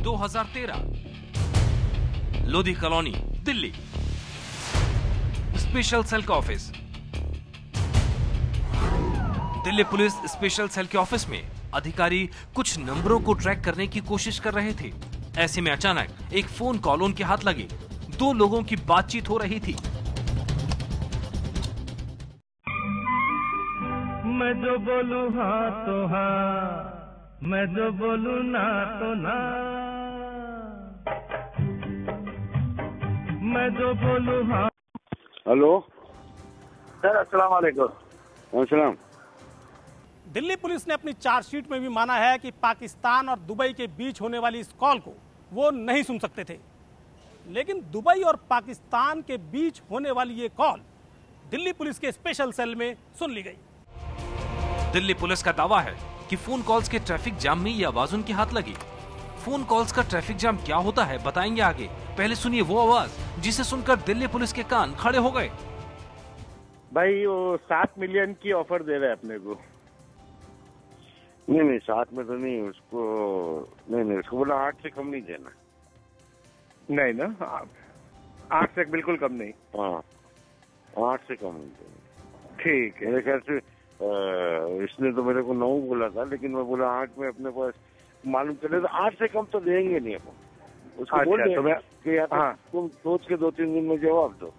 2013, Lodhi colony, Delhi. Special cell का office. Delhi police special cell के office में अधिकारी कुछ नंबरों को ट्रैक करने की कोशिश कर रहे थे। ऐसे में अचानक एक फोन कॉल उनके हाथ लगी। दो लोगों की बातचीत हो रही थी। मैं जो बोलूं हाँ तो हाँ, मैं जो बोलूं ना तो ना, मैं जो बोलूं हाँ। हेलो सर, अस्सलाम वालेकुम। अस्सलाम। दिल्ली पुलिस ने अपनी चार्जशीट में भी माना है कि पाकिस्तान और दुबई के बीच होने वाली इस कॉल को वो नहीं सुन सकते थे, लेकिन दुबई और पाकिस्तान के बीच होने वाली ये कॉल दिल्ली पुलिस के स्पेशल सेल में सुन ली गई। दिल्ली पुलिस का दावा है कि फोन कॉल्स के ट्रैफिक जाम में ये आवाज उनके हाथ लगी। फोन कॉल्स का ट्रैफिक जाम क्या होता है बताएंगे आगे। पहले सुनिए वो आवाज जिसे सुनकर दिल्ली पुलिस के कान खड़े हो गए। भाई वो 7 मिलियन की ऑफर दे रहे हैं अपने को। नहीं 7 में तो नहीं, उसको नहीं उसको बोला 8 से कम नहीं देना। नहीं ना, 8 से बिल्कुल कम नहीं। हाँ 8 से कम नहीं देना। ठीक है। मेरे ख्याल से इसने तो मेरे को 9 बोला था, लेकिन मैं बोला 8 में अपने पास मालूम चले तो 8 से कम तो देंगे नहीं अपन। उसको बोल तो मैं कि या तो तुम सोच के 2-3 दिन में जवाब दो।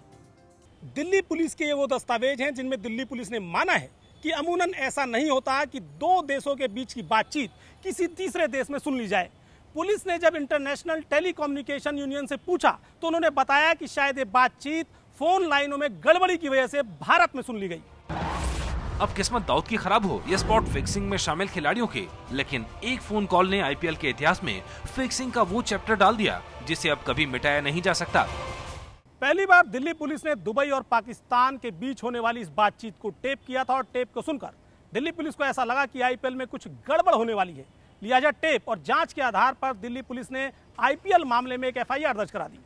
दिल्ली पुलिस के ये वो दस्तावेज हैं जिनमें दिल्ली पुलिस ने माना है कि अमूनन ऐसा नहीं होता कि दो देशों के बीच की बातचीत किसी तीसरे देश में सुन ली जाए। पुलिस ने जब इंटरनेशनल टेलीकम्युनिकेशन यूनियन से पूछा तो उन्होंने बताया कि शायद ये बातचीत फोन लाइनों में गड़बड़ी की वजह से भारत में सुन ली गई। अब किस्मत दाऊद की खराब हो या स्पॉट फिक्सिंग में शामिल खिलाड़ियों की, लेकिन एक फोन कॉल ने आईपीएल के इतिहास में फिक्सिंग का वो चैप्टर डाल दिया जिसे अब कभी मिटाया नहीं जा सकता। पहली बार दिल्ली पुलिस ने दुबई और पाकिस्तान के बीच होने वाली इस बातचीत को टेप किया था और टेप को सुनकर दिल्ली पुलिस को ऐसा लगा कि आईपीएल में कुछ गड़बड़ होने वाली है। लिहाजा टेप और जांच के आधार पर दिल्ली पुलिस ने आईपीएल मामले में एक एफआईआर दर्ज करा दी।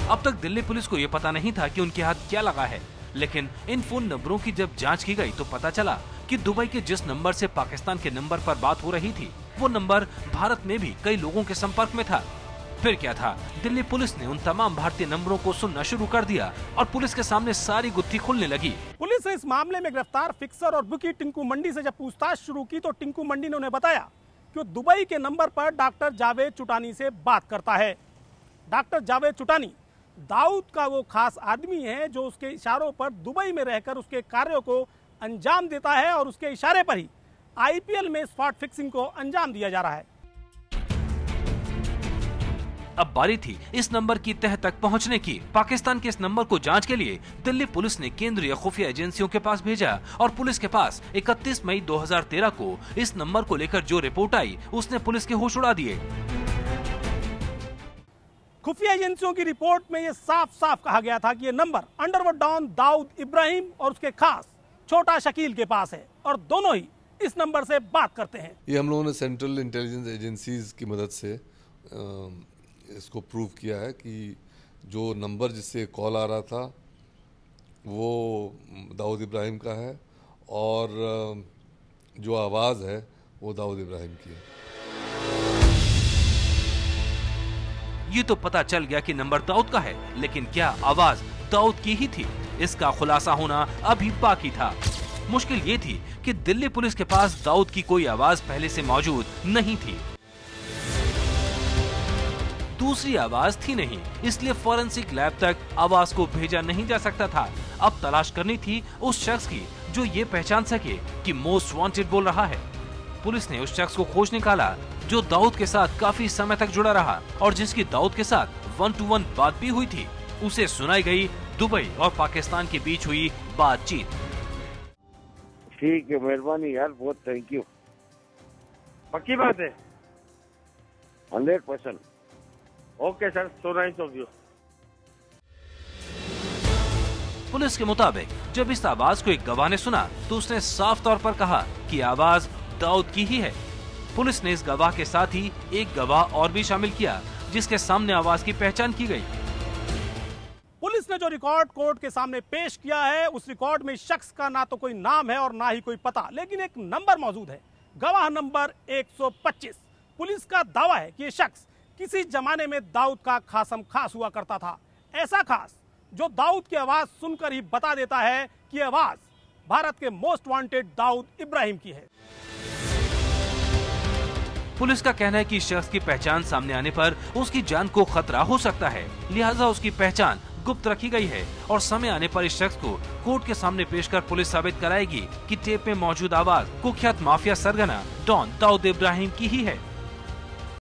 अब तक दिल्ली पुलिस को यह पता नहीं था कि उनके हाथ क्या लगा है, लेकिन इन फोन नंबरों की जब जांच की गई तो पता चला कि दुबई के जिस नंबर से पाकिस्तान के नंबर पर बात हो रही थी वो नंबर भारत में भी कई लोगों के संपर्क में था। फिर क्या था, दिल्ली पुलिस ने उन तमाम भारतीय नंबरों को सुनना शुरू कर दिया और पुलिस के सामने सारी गुत्थी खुलने लगी। पुलिस ने इस मामले में गिरफ्तार फिक्सर और बुकी टिंकू मंडी से जब पूछताछ शुरू की तो टिंकू मंडी ने उन्हें बताया कि वो दुबई के नंबर पर डॉक्टर जावेद चुटानी से बात करता है। डॉक्टर जावेद चुटानी दाऊद का वो खास आदमी है जो उसके इशारों पर दुबई में रहकर उसके कार्यों को अंजाम देता है और उसके इशारे पर ही आईपीएल में स्पॉट फिक्सिंग को अंजाम दिया जा रहा है। अब बारी थी इस नंबर की तह तक पहुंचने की। पाकिस्तान के इस नंबर को जांच के लिए दिल्ली पुलिस ने केंद्रीय खुफिया एजेंसियों के पास भेजा और पुलिस के पास 31 मई 2013 को इस नंबर को लेकर जो रिपोर्ट आई उसने पुलिस के होश उड़ा दिए। खुफिया एजेंसियों की रिपोर्ट में ये साफ साफ कहा गया था कि ये number underworld don Dawood Ibrahim और उसके खास छोटा शकील के पास है और दोनों ही इस नंबर से बात करते हैं। ये हम लोगों ने सेंट्रल इंटेलिजेंस एजेंसीज की मदद से इसको प्रूव किया है कि जो नंबर जिससे कॉल आ रहा था वो दाऊद इब्राहिम का है और जो आवाज़ है वो दाऊद इब्राहिम की है। ये तो पता चल गया कि नंबर दाऊद का है, लेकिन क्या आवाज दाऊद की ही थी? इसका खुलासा होना अभी बाकी था। मुश्किल ये थी कि दिल्ली पुलिस के पास दाऊद की कोई आवाज पहले से मौजूद नहीं थी। दूसरी आवाज थी नहीं, इसलिए फॉरेंसिक लैब तक आवाज को भेजा नहीं जा सकता था। अब तलाश करनी थी उस शख्स की जो ये पहचान सके कि मोस्ट वांटेड बोल रहा है। पुलिस ने उस शख्स को खोज निकाला जो दाऊद के साथ काफी समय तक जुड़ा रहा और जिसकी दाऊद के साथ 1-to-1 बात भी हुई थी। उसे सुनाई गई दुबई और पाकिस्तान के बीच हुई बातचीत। ठीक है, मेहरबानी यार, बहुत थैंक यू। पक्की बात है? 100%। Okay sir, so nice of you. Police के मुताबिक जब इस आवाज को एक गवाह ने सुना तो उसने साफ तौर पर कहा कि आवाज दाऊद की ही है। पुलिस ने इस गवाह के साथ ही एक गवाह और भी शामिल किया जिसके सामने आवाज की पहचान की गई। पुलिस ने जो रिकॉर्ड कोर्ट के सामने पेश किया है उस रिकॉर्ड में शख्स का ना तो कोई नाम है और ना ही कोई पता, लेकिन एक नंबर मौजूद है, गवाह नंबर 125। पुलिस का दावा है कि ये शख्स किसी जमाने में दाऊद का खासम खास हुआ करता था, ऐसा खास जो दाऊद की आवाज सुनकर ही बता देता है कि आवाज भारत के मोस्ट वांटेड दाऊद इब्राहिम की है। पुलिस का कहना है कि इस शख्स की पहचान सामने आने पर उसकी जान को खतरा हो सकता है, लिहाजा उसकी पहचान गुप्त रखी गई है और समय आने पर इस शख्स को कोर्ट के सामने पेश कर पुलिस साबित कराएगी कि टेप में मौजूद आवाज कुख्यात माफिया सरगना डॉन दाऊद इब्राहिम की ही है।